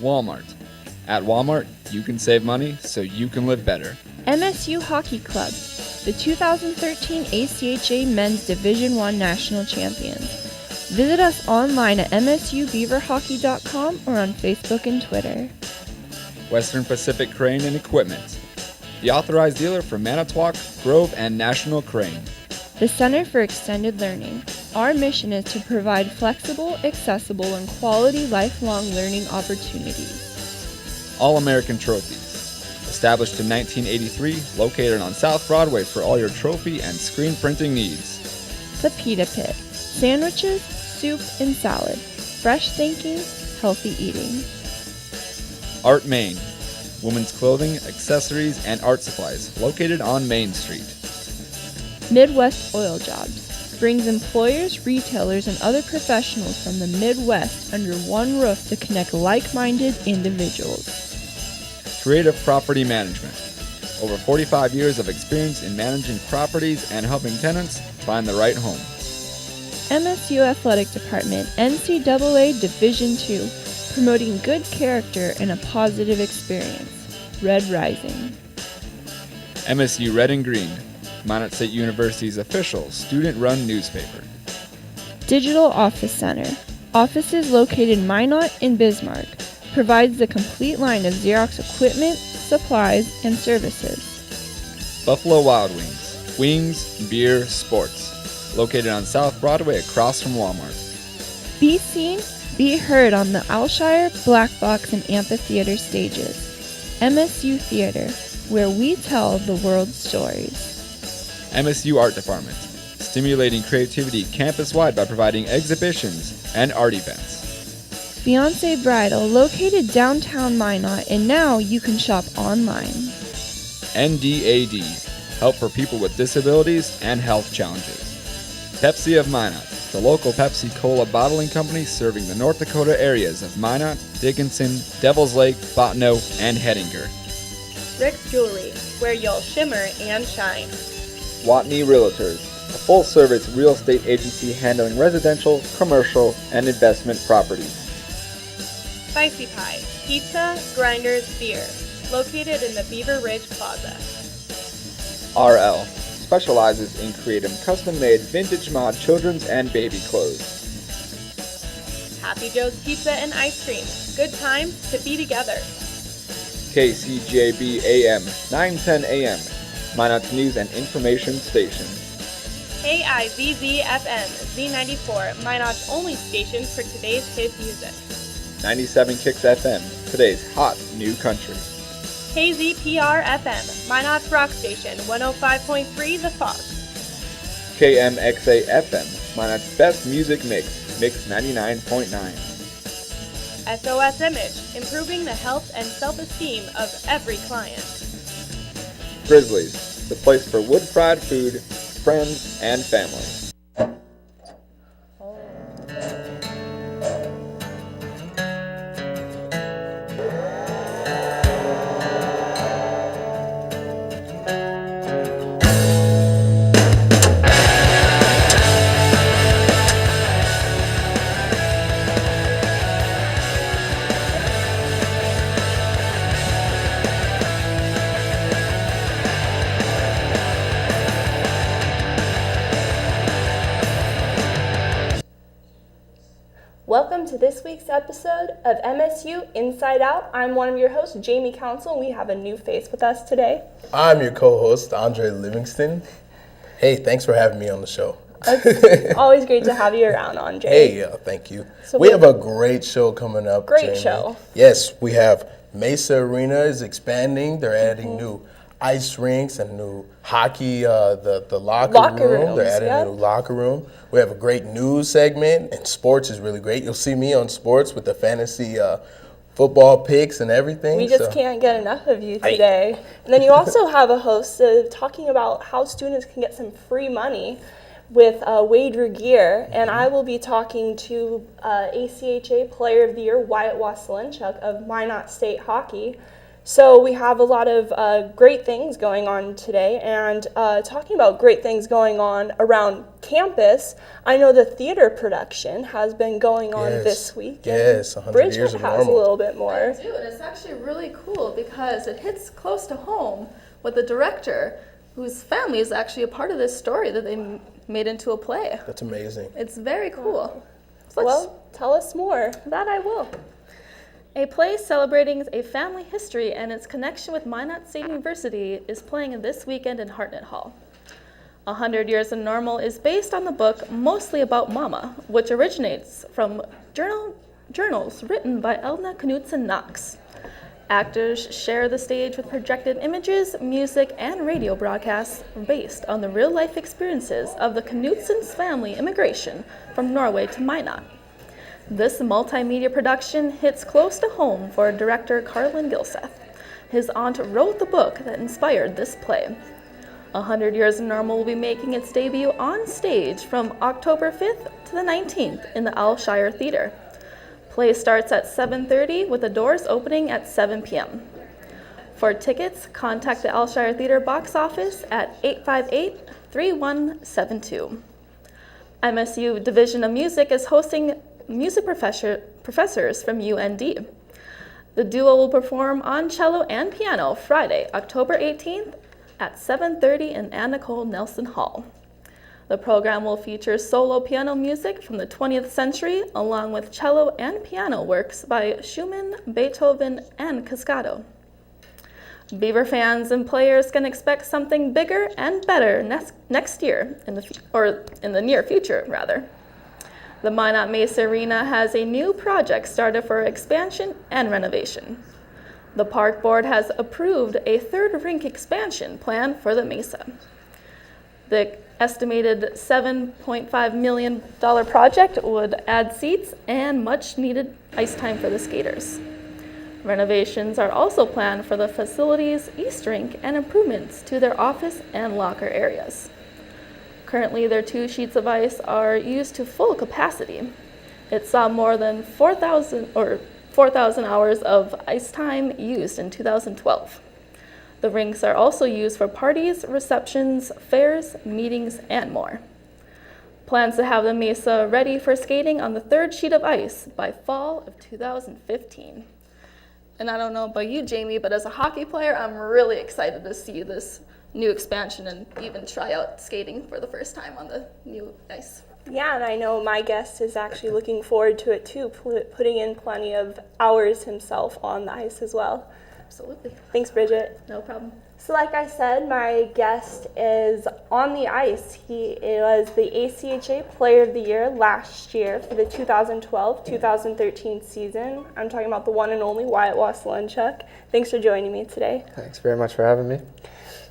Walmart. At Walmart, you can save money so you can live better. MSU Hockey Club, the 2013 ACHA Men's Division I National Champions. Visit us online at msubeaverhockey.com or on Facebook and Twitter. Western Pacific Crane and Equipment, the authorized dealer for Manitowoc, Grove, and National Crane. The Center for Extended Learning. Our mission is to provide flexible, accessible, and quality lifelong learning opportunities. All-American Trophies. Established in 1983, located on South Broadway for all your trophy and screen printing needs. The Pita Pit. Sandwiches, soup, and salad. Fresh thinking, healthy eating. Art Main. Women's clothing, accessories, and art supplies, located on Main Street. Midwest Oil Jobs. Brings employers, retailers, and other professionals from the Midwest under one roof to connect like-minded individuals. Creative Property Management. Over 45 years of experience in managing properties and helping tenants find the right home. MSU Athletic Department, NCAA Division II, promoting good character and a positive experience. Red Rising. MSU Red and Green, Minot State University's official student-run newspaper. Digital Office Center. Offices located in Minot and Bismarck. Provides the complete line of Xerox equipment, supplies, and services. Buffalo Wild Wings. Wings, beer, sports. Located on South Broadway across from Walmart. Be seen, be heard on the Alshire, Black Box, and Amphitheater stages. MSU Theater, where we tell the world's stories. MSU Art Department. Stimulating creativity campus-wide by providing exhibitions and art events. Fiancé Bridal, located downtown Minot, and now you can shop online. NDAD, help for people with disabilities and health challenges. Pepsi of Minot, the local Pepsi Cola bottling company serving the North Dakota areas of Minot, Dickinson, Devils Lake, Bottineau, and Hettinger. Rick's Jewelry, where you'll shimmer and shine. Watney Realtors, a full-service real estate agency handling residential, commercial, and investment properties. Spicy Pie, pizza, grinders, beer, located in the Beaver Ridge Plaza. RL, specializes in creating custom-made vintage mod children's and baby clothes. Happy Joe's Pizza and Ice Cream, good times to be together. KCJB AM, 910 AM, Minot's news and information station. KIZZ FM, Z94, Minot's only station for today's hit music. 97 Kicks FM, today's hot new country. KZPR FM, Minot's rock station, 105.3 The Fox. KMXA FM, Minot's best music mix, Mix 99.9. SOS Image, improving the health and self-esteem of every client. Grizzlies, the place for wood-fried food, friends, and family. Welcome to this week's episode of MSU Inside Out. I'm one of your hosts, Jamie Council, and we have a new face with us today. I'm your co-host, Aundrey Livingston. Hey, thanks for having me on the show. It's always great to have you around, Aundrey. Hey, thank you. So we have a great show coming up, Great Jamie. show. Yes, we have Mesa Arena is expanding. They're adding new ice rinks and new hockey, the locker room. Rooms, They're adding yep. a new locker room. We have a great news segment, and sports is really great. You'll see me on sports with the fantasy football picks and everything. We just can't get enough of you today. And then you also have a host talking about how students can get some free money with Wager Gear, and I will be talking to ACHA Player of the Year Whyte Wasylenchuk of Minot State Hockey. So we have a lot of great things going on today, and talking about great things going on around campus, I know the theater production has been going on this week. Yes, 100 Brigitte years of has normal. a little bit more. I do, and it's actually really cool because it hits close to home with the director, whose family is actually a part of this story that they made into a play. That's amazing. It's very cool. So Well, tell us more. that I will. A play celebrating a family history and its connection with Minot State University is playing this weekend in Hartnett Hall. 100 Years of Normal is based on the book Mostly About Mama, which originates from journals written by Elna Knudsen Knox. Actors share the stage with projected images, music, and radio broadcasts based on the real-life experiences of the Knudsen's family immigration from Norway to Minot. This multimedia production hits close to home for director Carlin Gilseth. His aunt wrote the book that inspired this play. 100 Years of Normal will be making its debut on stage from October 5th to the 19th in the Alshire Theatre. Play starts at 7:30 with the doors opening at 7 p.m. For tickets, contact the Alshire Theatre box office at 858-3172. MSU Division of Music is hosting music professors from UND. The duo will perform on cello and piano Friday, October 18th at 7:30 in Anne Nicole Nelson Hall. The program will feature solo piano music from the 20th century, along with cello and piano works by Schumann, Beethoven, and Cascado. Beaver fans and players can expect something bigger and better next year, in the near future, rather. The Minot Mesa Arena has a new project started for expansion and renovation. The park board has approved a third rink expansion plan for the Mesa. The estimated $7.5 million project would add seats and much needed ice time for the skaters. Renovations are also planned for the facility's East Rink and improvements to their office and locker areas. Currently, their 2 sheets of ice are used to full capacity. It saw more than 4,000 hours of ice time used in 2012. The rinks are also used for parties, receptions, fairs, meetings, and more. Plans to have the Mesa ready for skating on the 3rd sheet of ice by fall of 2015. And I don't know about you, Jamie, but as a hockey player, I'm really excited to see this new expansion and even try out skating for the first time on the new ice. Yeah, and I know my guest is actually looking forward to it too, putting in plenty of hours himself on the ice as well. Absolutely. Thanks, Brigitte. No problem. So like I said, my guest is on the ice. He was the ACHA Player of the Year last year for the 2012-2013 season. I'm talking about the one and only Whyte Wasylenchuk. Thanks for joining me today. Thanks very much for having me.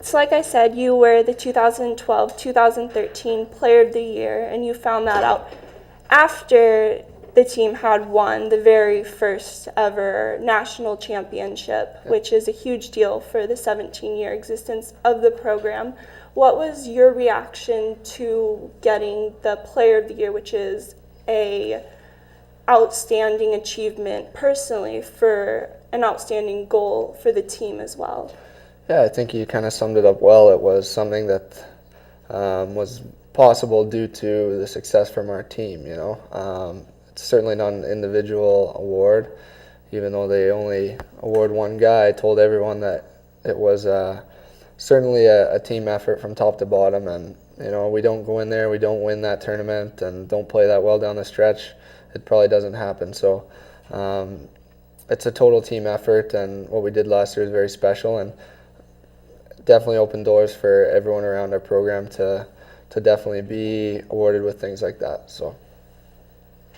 So like I said, you were the 2012-2013 Player of the Year, and you found that out after the team had won the very first ever national championship, which is a huge deal for the 17-year existence of the program. What was your reaction to getting the Player of the Year, which is a outstanding achievement personally for an outstanding goal for the team as well? Yeah, I think you kind of summed it up well. It was something that was possible due to the success from our team, you know. It's certainly not an individual award, even though they only award one guy. I told everyone that it was certainly a team effort from top to bottom, and you know, we don't go in there, we don't win that tournament and don't play that well down the stretch, it probably doesn't happen. So it's a total team effort, and what we did last year was very special and definitely opened doors for everyone around our program to definitely be awarded with things like that. So.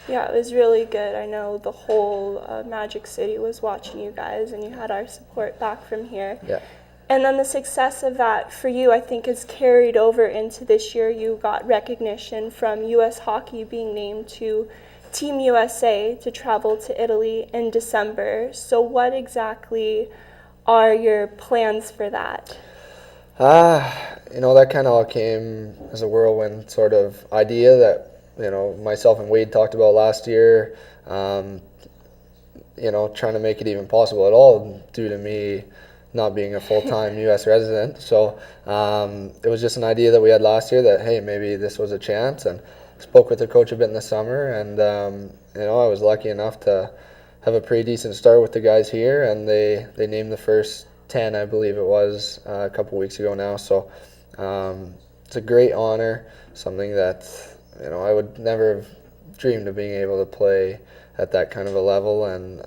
Yeah, it was really good. I know the whole Magic City was watching you guys, and you had our support back from here. Yeah. And then the success of that for you, I think, is carried over into this year. You got recognition from U.S. Hockey being named to Team USA to travel to Italy in December. So what exactly are your plans for that? You know, that kind of all came as a whirlwind sort of idea that, you know, myself and Wade talked about last year. trying to make it even possible at all due to me not being a full-time U.S. resident. So it was just an idea that we had last year that, hey, maybe this was a chance, and spoke with the coach a bit in the summer, and I was lucky enough to have a pretty decent start with the guys here, and they named the first 10, I believe it was, a couple weeks ago now. So it's a great honor, something that I would never have dreamed of being able to play at that kind of a level, and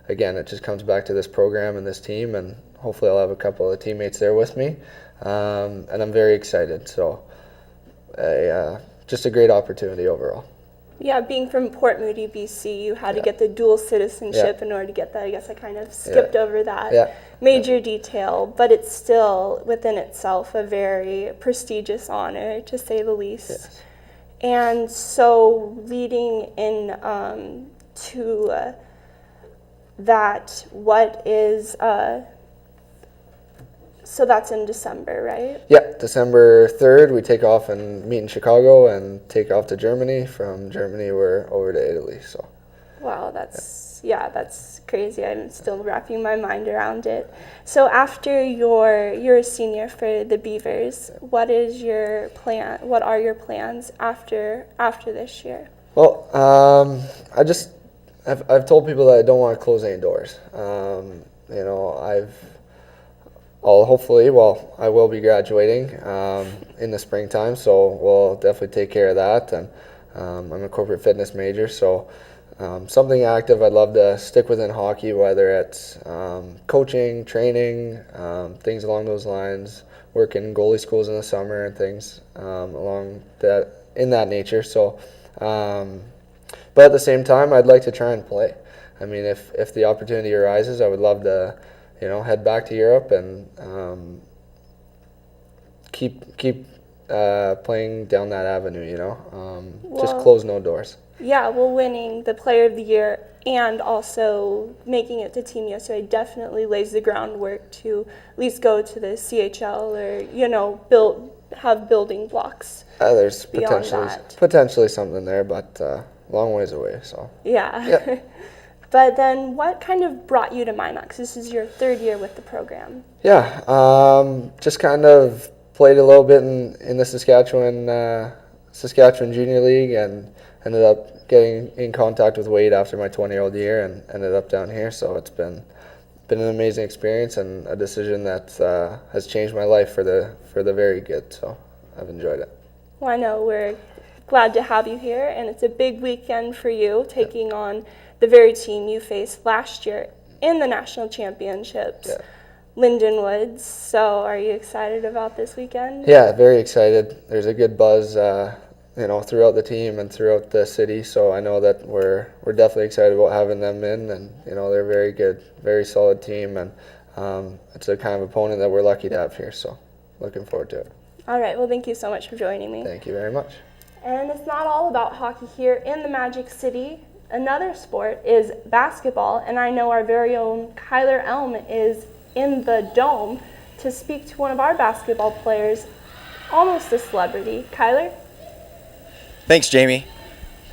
again, it just comes back to this program and this team, and hopefully I'll have a couple of teammates there with me, and I'm very excited. So just a great opportunity overall. Yeah, being from Port Moody, BC, you had to get the dual citizenship in order to get that. I guess I kind of skipped over that major detail, but it's still within itself a very prestigious honor, to say the least. Yes. And so leading in to that, what is, so that's in December, right? Yeah, December 3rd, we take off and meet in Chicago and take off to Germany. From Germany, we're over to Italy. So. Wow, that's crazy. I'm still wrapping my mind around it. So after you're a senior for the Beavers, what is your plan? What are your plans after this year? Well, I've told people that I don't want to close any doors. I will be graduating in the springtime, so we'll definitely take care of that. And I'm a corporate fitness major, so something active. I'd love to stick within hockey, whether it's coaching, training, things along those lines, work in goalie schools in the summer and things in that nature. So, but at the same time, I'd like to try and play. I mean, if the opportunity arises, I would love to head back to Europe and keep playing down that avenue, just close no doors. Yeah, well, winning the Player of the Year and also making it to Team USA definitely lays the groundwork to at least go to the CHL or, have building blocks. There's beyond that. potentially something there, but long ways away. So. Yeah. Yep. But then what kind of brought you to Minot? 'Cause this is your third year with the program. Yeah, just kind of played a little bit in the Saskatchewan Junior League, and ended up getting in contact with Whyte after my 20-year-old year, and ended up down here. So it's been an amazing experience and a decision that has changed my life for the very good. So I've enjoyed it. Well, I know we're glad to have you here, and it's a big weekend for you, taking on the very team you faced last year in the national championships, Lindenwoods. So are you excited about this weekend? Yeah, very excited. There's a good buzz, throughout the team and throughout the city. So I know that we're definitely excited about having them in, and they're very good, very solid team, and it's a kind of opponent that we're lucky to have here. So looking forward to it. All right. Well, thank you so much for joining me. Thank you very much. And it's not all about hockey here in the Magic City. Another sport is basketball, and I know our very own Kyler Elm is in the Dome to speak to one of our basketball players, almost a celebrity. Kyler? Thanks, Jamie.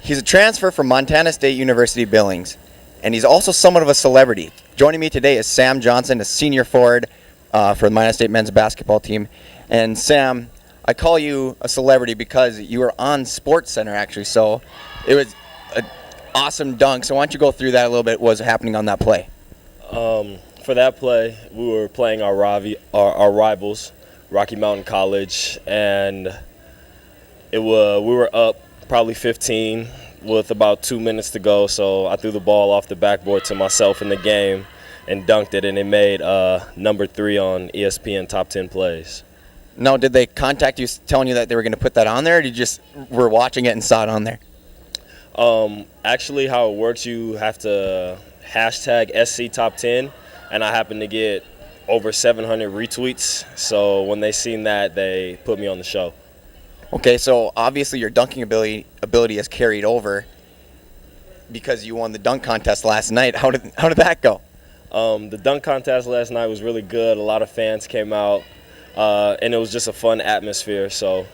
He's a transfer from Montana State University Billings, and he's also somewhat of a celebrity. Joining me today is Sam Johnson, a senior forward for the Montana State men's basketball team. And Sam, I call you a celebrity because you were on SportsCenter, actually, so it was an awesome dunk. So why don't you go through that a little bit, what was happening on that play? For that play, we were playing our rivals, Rocky Mountain College, and we were up probably 15 with about 2 minutes to go. So I threw the ball off the backboard to myself in the game and dunked it, and it made number 3 on ESPN Top 10 Plays. Now, did they contact you telling you that they were going to put that on there, or did you just were watching it and saw it on there? Actually, how it works, you have to hashtag SC Top 10, and I happened to get over 700 retweets. So when they seen that, they put me on the show. Okay, so obviously your dunking ability has carried over because you won the dunk contest last night. How did that go? The dunk contest last night was really good. A lot of fans came out, and it was just a fun atmosphere. So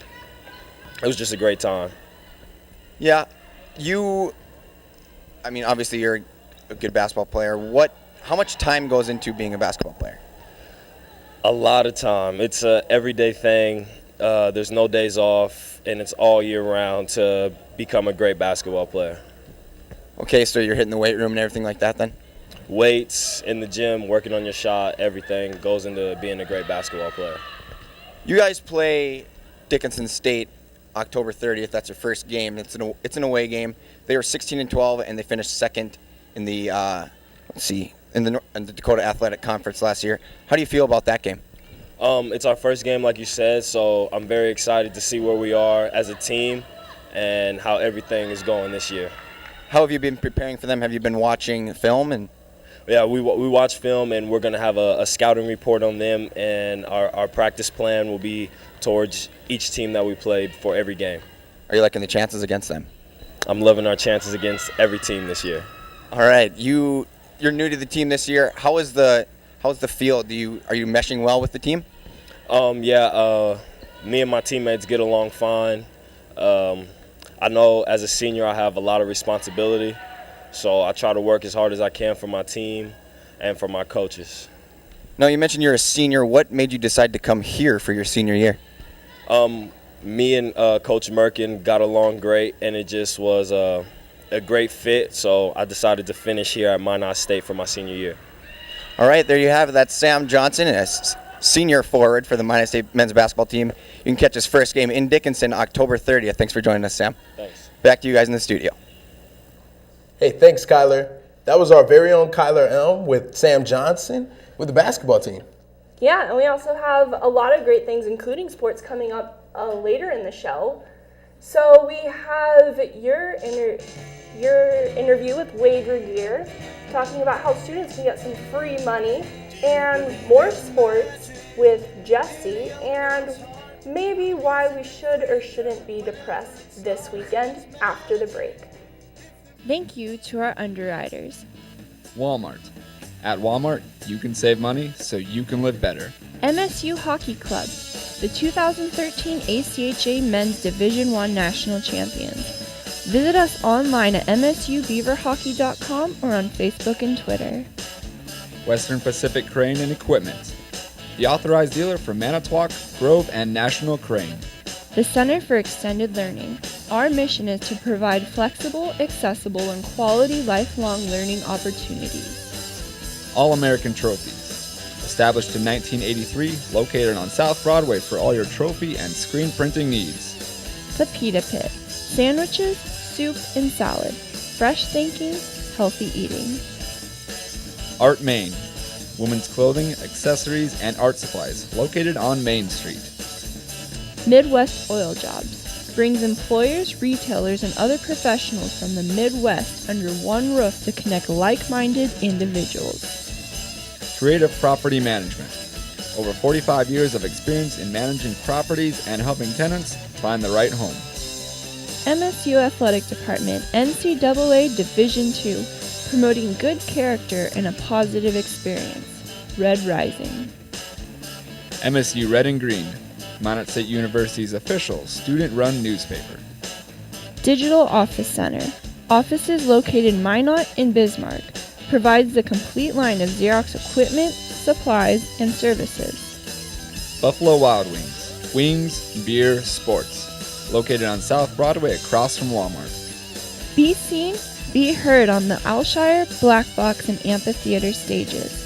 it was just a great time. Yeah, obviously you're a good basketball player. How much time goes into being a basketball player? A lot of time. It's a everyday thing. There's no days off, and it's all year round to become a great basketball player. Okay, so you're hitting the weight room and everything like that then? Weights, in the gym, working on your shot, everything goes into being a great basketball player. You guys play Dickinson State October 30th. That's your first game. It's an away game. They were 16-12, and they finished second in the in the Dakota Athletic Conference last year. How do you feel about that game? It's our first game, like you said, so I'm very excited to see where we are as a team and how everything is going this year. How have you been preparing for them? Have you been watching film? And yeah, we watch film, and we're going to have a scouting report on them, and our practice plan will be towards each team that we play for every game. Are you liking the chances against them? I'm loving our chances against every team this year. All right, you're new to the team this year. How's the field? Are you meshing well with the team? Me and my teammates get along fine. I know as a senior I have a lot of responsibility, so I try to work as hard as I can for my team and for my coaches. Now, you mentioned you're a senior. What made you decide to come here for your senior year? Me and Coach Merkin got along great, and it just was a great fit, so I decided to finish here at Minot State for my senior year. All right, there you have it. That's Sam Johnson, a senior forward for the Minot State men's basketball team. You can catch his first game in Dickinson October 30th. Thanks for joining us, Sam. Thanks. Back to you guys in the studio. Hey, thanks, Kyler. That was our very own Kyler Elm with Sam Johnson with the basketball team. Yeah, and we also have a lot of great things, including sports, coming up later in the show. So we have your interview with Wade Regier, talking about how students can get some free money, and more sports with Jesse, and maybe why we should or shouldn't be depressed this weekend after the break. Thank you to our underwriters. Walmart. At Walmart, you can save money so you can live better. MSU Hockey Club, the 2013 ACHA Men's Division I National Champions. Visit us online at msubeaverhockey.com or on Facebook and Twitter. Western Pacific Crane and Equipment. The authorized dealer for Manitowoc, Grove, and National Crane. The Center for Extended Learning. Our mission is to provide flexible, accessible, and quality lifelong learning opportunities. All-American Trophies. Established in 1983, located on South Broadway for all your trophy and screen printing needs. The Pita Pit. Sandwiches, soup, and salad. Fresh thinking, healthy eating. Art Main. Women's clothing, accessories, and art supplies, located on Main Street. Midwest Oil Jobs. Brings employers, retailers, and other professionals from the Midwest under one roof to connect like-minded individuals. Creative Property Management. Over 45 years of experience in managing properties and helping tenants find the right home. MSU Athletic Department, NCAA Division II, promoting good character and a positive experience. Red Rising. MSU Red and Green. Minot State University's official student-run newspaper. Digital Office Center. Offices located in Minot and Bismarck. Provides the complete line of Xerox equipment, supplies, and services. Buffalo Wild Wings. Wings, beer, sports. Located on South Broadway across from Walmart. Be seen, be heard on the Alshire, Black Box, and Amphitheater stages.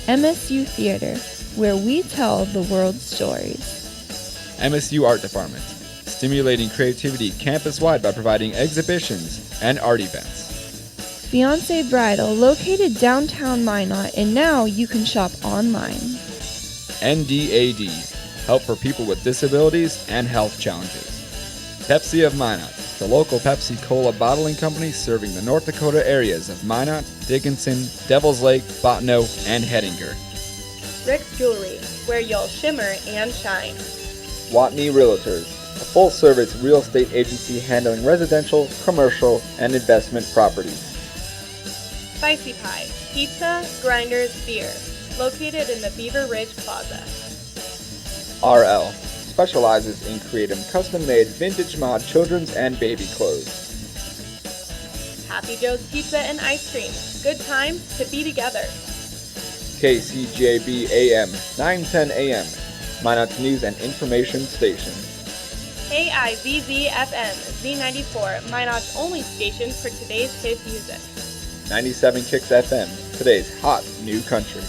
MSU Theater, where we tell the world's stories. MSU Art Department, stimulating creativity campus-wide by providing exhibitions and art events. Fiancé Bridal, located downtown Minot, and now you can shop online. NDAD, help for people with disabilities and health challenges. Pepsi of Minot, the local Pepsi Cola bottling company serving the North Dakota areas of Minot, Dickinson, Devils Lake, Bottineau, and Hettinger. Rick's Jewelry, where you'll shimmer and shine. Watney Realtors, a full-service real estate agency handling residential, commercial, and investment properties. Spicy Pie, pizza, grinders, beer, located in the Beaver Ridge Plaza. RL, specializes in creating custom-made vintage mod children's and baby clothes. Happy Joe's Pizza and Ice Cream, good time to be together. KCJB AM, 910 AM, Minot's news and information station. KIZZ FM, Z94, Minot's only station for today's hit music. 97 Kicks FM, today's hot new country.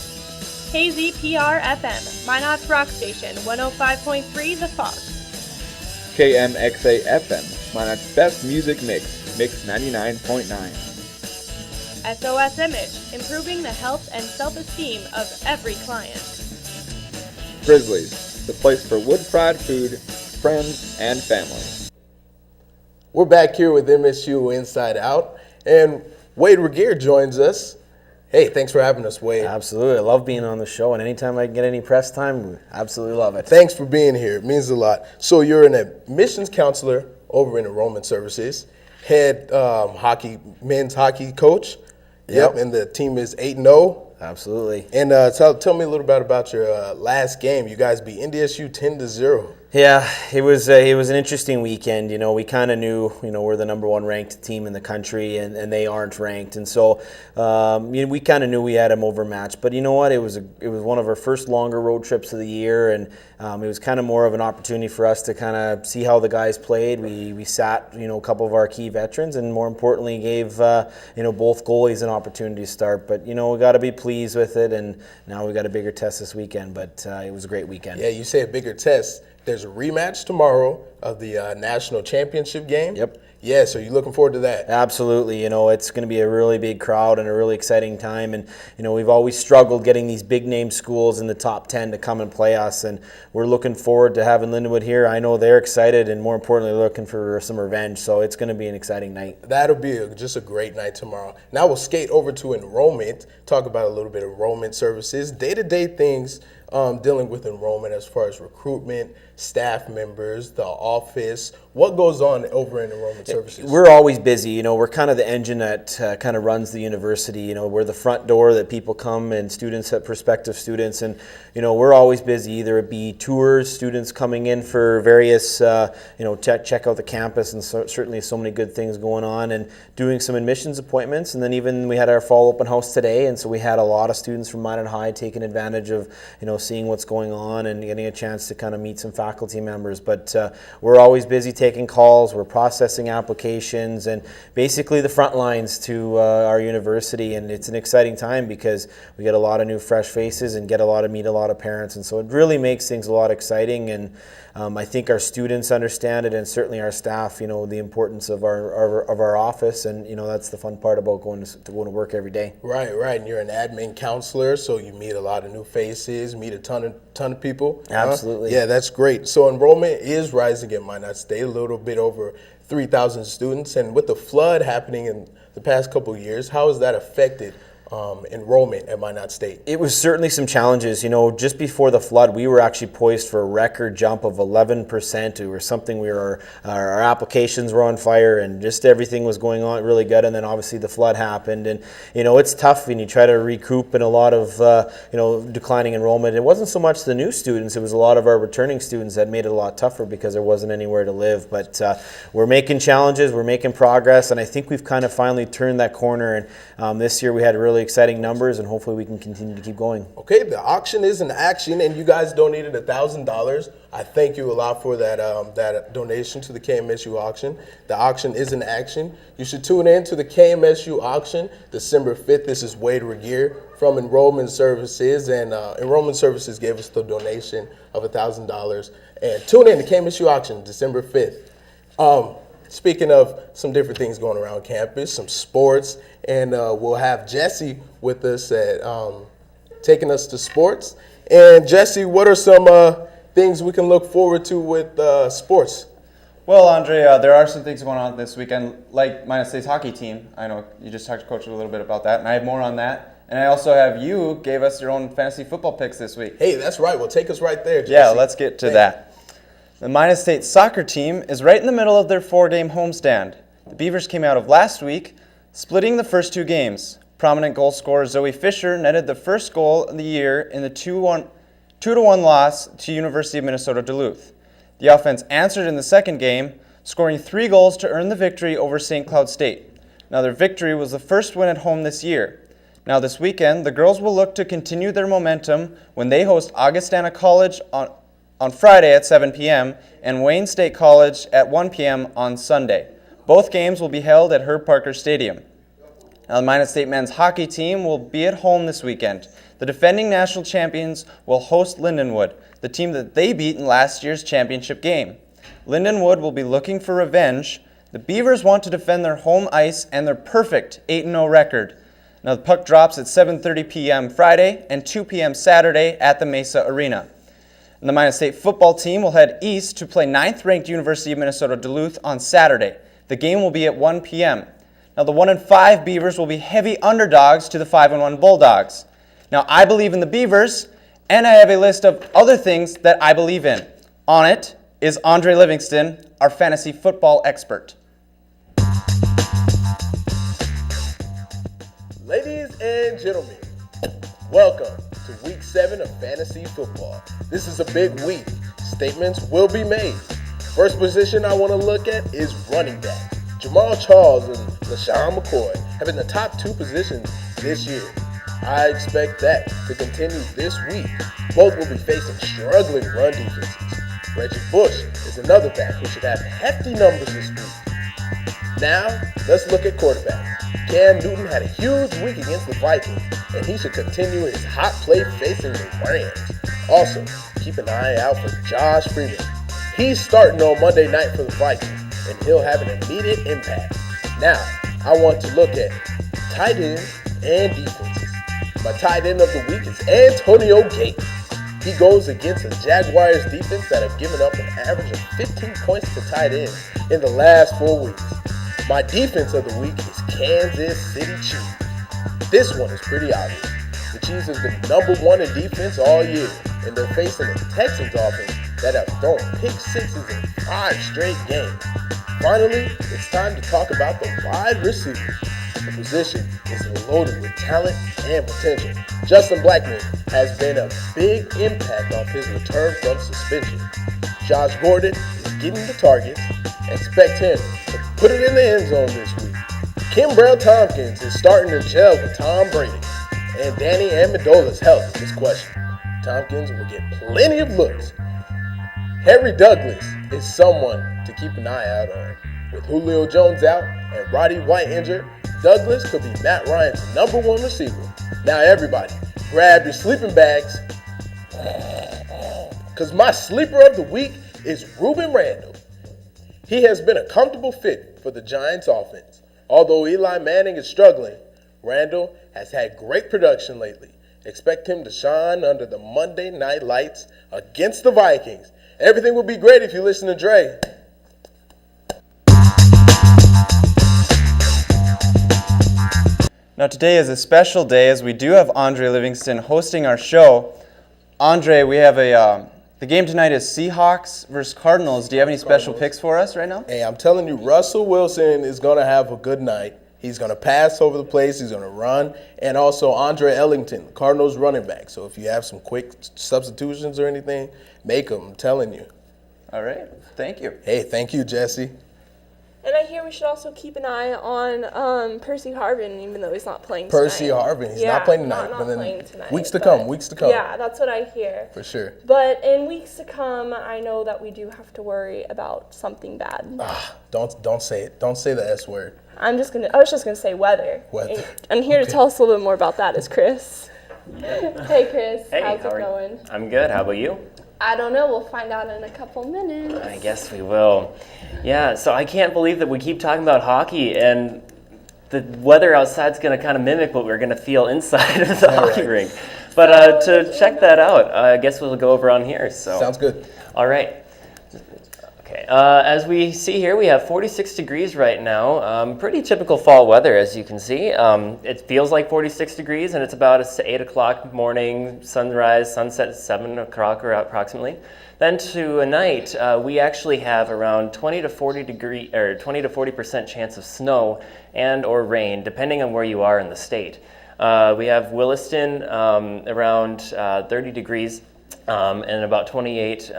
KZPR FM, Minot's rock station, 105.3 The Fox. KMXA FM, Minot's best music mix, Mix 99.9. SOS Image, improving the health and self-esteem of every client. Grizzlies, the place for wood-fried food, friends, and family. We're back here with MSU Inside Out, and Wade Regier joins us. Hey, thanks for having us, Wade. Absolutely. I love being on the show, and anytime I can get any press time, absolutely love it. Thanks for being here. It means a lot. So you're an admissions counselor over in Enrollment Services, head men's hockey coach. Yep, and the team is 8-0. Absolutely. And tell me a little bit about your last game. You guys beat NDSU 10-0. Yeah, it was an interesting weekend. You know, we kind of knew, we're the number one ranked team in the country, and they aren't ranked, and so we kind of knew we had them overmatched. But you know what? It was one of our first longer road trips of the year, and it was kind of more of an opportunity for us to kind of see how the guys played. We sat a couple of our key veterans, and more importantly, gave both goalies an opportunity to start. But we got to be pleased with it, and now we got a bigger test this weekend. But it was a great weekend. Yeah, you say a bigger test. There's a rematch tomorrow of the national championship game. Yep. Yeah, so you're looking forward to that. Absolutely. It's going to be a really big crowd and a really exciting time. And, we've always struggled getting these big name schools in the top 10 to come and play us. And we're looking forward to having Lindenwood here. I know they're excited and more importantly looking for some revenge. So it's going to be an exciting night. That'll be just a great night tomorrow. Now we'll skate over to enrollment, talk about a little bit of enrollment services, day-to-day things dealing with enrollment as far as recruitment, staff members, the office. What goes on over in enrollment services? We're always busy. We're kind of the engine that kind of runs the university. We're the front door that people come and students, prospective students, and we're always busy. Either it be tours, students coming in for various, check out the campus, and certainly so many good things going on, and doing some admissions appointments. And then even we had our fall open house today, and so we had a lot of students from Minot High taking advantage of seeing what's going on and getting a chance to kind of meet some faculty members. But we're always busy taking calls, we're processing applications, and basically the front lines to our university. And it's an exciting time because we get a lot of new fresh faces and meet a lot of parents, and so it really makes things a lot exciting. And I think our students understand it, and certainly our staff, the importance of our office, and that's the fun part about going to work every day. Right. And you're an admin counselor, so you meet a lot of new faces, meet a ton of people. Absolutely. Yeah, that's great. So enrollment is rising at Minot State, a little bit over 3,000 students, and with the flood happening in the past couple of years, how has that affected enrollment at Minot State? It was certainly some challenges. Just before the flood, we were actually poised for a record jump of 11%. It was something our applications were on fire, and just everything was going on really good. And then obviously the flood happened, and it's tough when you try to recoup in a lot of declining enrollment. It wasn't so much the new students; it was a lot of our returning students that made it a lot tougher because there wasn't anywhere to live. But we're making challenges, we're making progress, and I think we've kind of finally turned that corner. And this year we had really exciting numbers, and hopefully we can continue to keep going. Okay, the auction is in action, and you guys donated $1,000. I thank you a lot for that donation to the KMSU auction. The auction is in action. You should tune in to the KMSU auction December 5th. This is Wade Regier from Enrollment Services, and Enrollment Services gave us the donation of $1,000. And tune in to KMSU auction December 5th. Speaking of some different things going around campus, some sports, and we'll have Jesse with us at taking us to sports. And Jesse, what are some things we can look forward to with sports? Well, Aundrey, there are some things going on this weekend, like Minot State's hockey team. I know you just talked to Coach a little bit about that, and I have more on that. And I also have you gave us your own fantasy football picks this week. Hey, that's right. Well, take us right there, Jesse. Yeah, let's get to that. The Minot State soccer team is right in the middle of their 4-game homestand. The Beavers came out of last week, splitting the first 2 games. Prominent goal scorer Zoe Fisher netted the first goal of the year in the 2-1 loss to University of Minnesota Duluth. The offense answered in the second game, scoring 3 goals to earn the victory over St. Cloud State. Now, their victory was the first win at home this year. Now this weekend, the girls will look to continue their momentum when they host Augustana College on Friday at 7 p.m. and Wayne State College at 1 p.m. on Sunday. Both games will be held at Herb Parker Stadium. Now, the Minot State men's hockey team will be at home this weekend. The defending national champions will host Lindenwood, the team that they beat in last year's championship game. Lindenwood will be looking for revenge. The Beavers want to defend their home ice and their perfect 8-0 record. Now, the puck drops at 7:30 p.m. Friday and 2 p.m. Saturday at the Mesa Arena. And the Minot State football team will head east to play 9th-ranked University of Minnesota Duluth on Saturday. The game will be at 1 p.m. Now, the 1-5 Beavers will be heavy underdogs to the 5-1 Bulldogs. Now, I believe in the Beavers, and I have a list of other things that I believe in. On it is Aundrey Livingston, our fantasy football expert. Ladies and gentlemen, welcome to week 7 of fantasy football. This is a big week. Statements will be made. First position I want to look at is running back. Jamal Charles and LaShawn McCoy have been the top 2 positions this year. I expect that to continue this week. Both will be facing struggling run defenses. Reggie Bush is another back who should have hefty numbers this week. Now, let's look at quarterbacks. Cam Newton had a huge week against the Vikings, and he should continue his hot play facing the Rams. Also, keep an eye out for Josh Freeman. He's starting on Monday night for the Vikings, and he'll have an immediate impact. Now, I want to look at tight ends and defenses. My tight end of the week is Antonio Gates. He goes against a Jaguars defense that have given up an average of 15 points to tight ends in the last 4 weeks. My defense of the week is Kansas City Chiefs. This one is pretty obvious. The Chiefs have been number 1 in defense all year, and they're facing the Texans offense that have thrown pick sixes in 5 straight games. Finally, it's time to talk about the wide receiver. The position is loaded with talent and potential. Justin Blackmon has been a big impact off his return from suspension. Josh Gordon is getting the targets. Expect him to put it in the end zone this week. Kim Brown-Tompkins is starting to gel with Tom Brady, and Danny Amendola's health is questioned. Tompkins will get plenty of looks. Henry Douglas is someone to keep an eye out on. With Julio Jones out and Roddy Whyte injured, Douglas could be Matt Ryan's number 1 receiver. Now everybody, grab your sleeping bags, because my sleeper of the week is Ruben Randall. He has been a comfortable fit for the Giants offense. Although Eli Manning is struggling, Randall has had great production lately. Expect him to shine under the Monday night lights against the Vikings. Everything will be great if you listen to Dre. Now today is a special day as we do have Aundrey Livingston hosting our show. Aundrey, we have the game tonight is Seahawks versus Cardinals. Do you have any special picks for us right now? Hey, I'm telling you, Russell Wilson is going to have a good night. He's going to pass over the place. He's going to run. And also Andre Ellington, Cardinals running back. So if you have some quick substitutions or anything, make them. I'm telling you. All right. Thank you. Hey, thank you, Jesse. And I hear we should also keep an eye on Percy Harvin, even though he's not playing tonight. Percy Harvin, he's not playing tonight. Not playing tonight. Weeks to come. Yeah, that's what I hear. For sure. But in weeks to come, I know that we do have to worry about something bad. Don't say it. Don't say the S word. I was just gonna say weather. Weather. And here to tell us a little bit more about that is Chris. Hey Chris, hey, how's it going? I'm good. How about you? I don't know. We'll find out in a couple minutes. I guess we will. Yeah, so I can't believe that we keep talking about hockey and the weather outside's going to kind of mimic what we're going to feel inside of the hockey rink. But to check that out, I guess we'll go over on here. So sounds good. All right. Okay, as we see here, we have 46 degrees right now. Pretty typical fall weather, as you can see. It feels like 46 degrees, and it's about 8 o'clock morning, sunrise, sunset at 7 o'clock or approximately. Then tonight, we actually have around 20 to 40% chance of snow and or rain, depending on where you are in the state. We have Williston around 30 degrees. And about 28.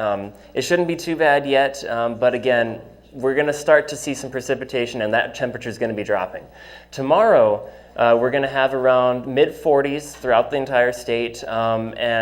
It shouldn't be too bad yet, but again, we're going to start to see some precipitation, and that temperature is going to be dropping. Tomorrow, We're going to have around mid-40s throughout the entire state, that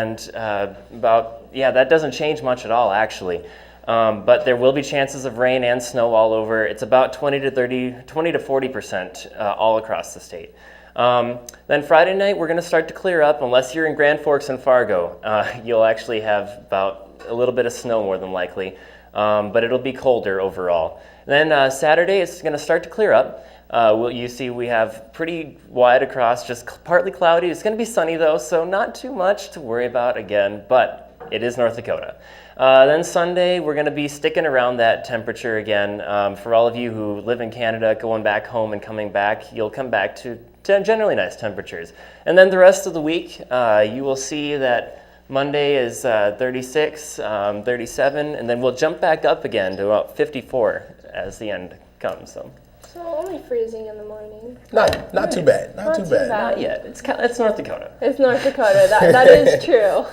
doesn't change much at all, actually. But there will be chances of rain and snow all over. It's about 20 to 40% all across the state. Then Friday night, we're going to start to clear up. Unless you're in Grand Forks and Fargo, you'll actually have about a little bit of snow more than likely, but it'll be colder overall. Then Saturday, it's going to start to clear up. You see we have pretty wide across, just partly cloudy. It's going to be sunny though, so not too much to worry about again, but it is North Dakota. Then Sunday, we're going to be sticking around that temperature again. For all of you who live in Canada, going back home and coming back, you'll come back to generally nice temperatures. And then the rest of the week, you will see that Monday is 36, 37, and then we'll jump back up again to about 54 as the end comes. So only freezing in the morning. Not too bad. Not too bad. Not yet. It's North Dakota. It's North Dakota. That is true.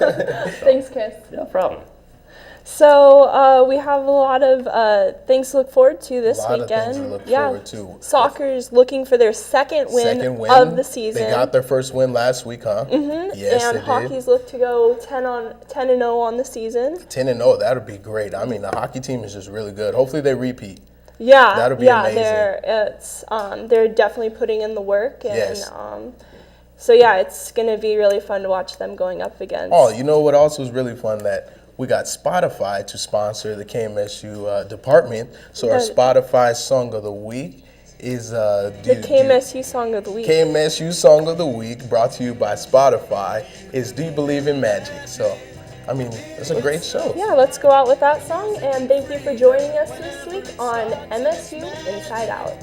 Thanks, Chris. No problem. So we have a lot of things to look forward to this weekend. A lot of things to look forward to. Soccer's looking for their second win of the season. They got their first win last week, huh? Mm-hmm. Yes, and hockey's look to go 10-0 on the season. 10-0, that would be great. I mean, the hockey team is just really good. Hopefully they repeat. Yeah, that'll be amazing. They're definitely putting in the work, and yes. It's gonna be really fun to watch them going up against. Oh, you know what also is really fun, that we got Spotify to sponsor the KMSU department. So our Spotify song of the week is the KMSU song of the week. KMSU song of the week, brought to you by Spotify, is "Do You Believe in Magic?" So, I mean, it's a great show. Yeah, let's go out with that song, and thank you for joining us this week on MSU Inside Out.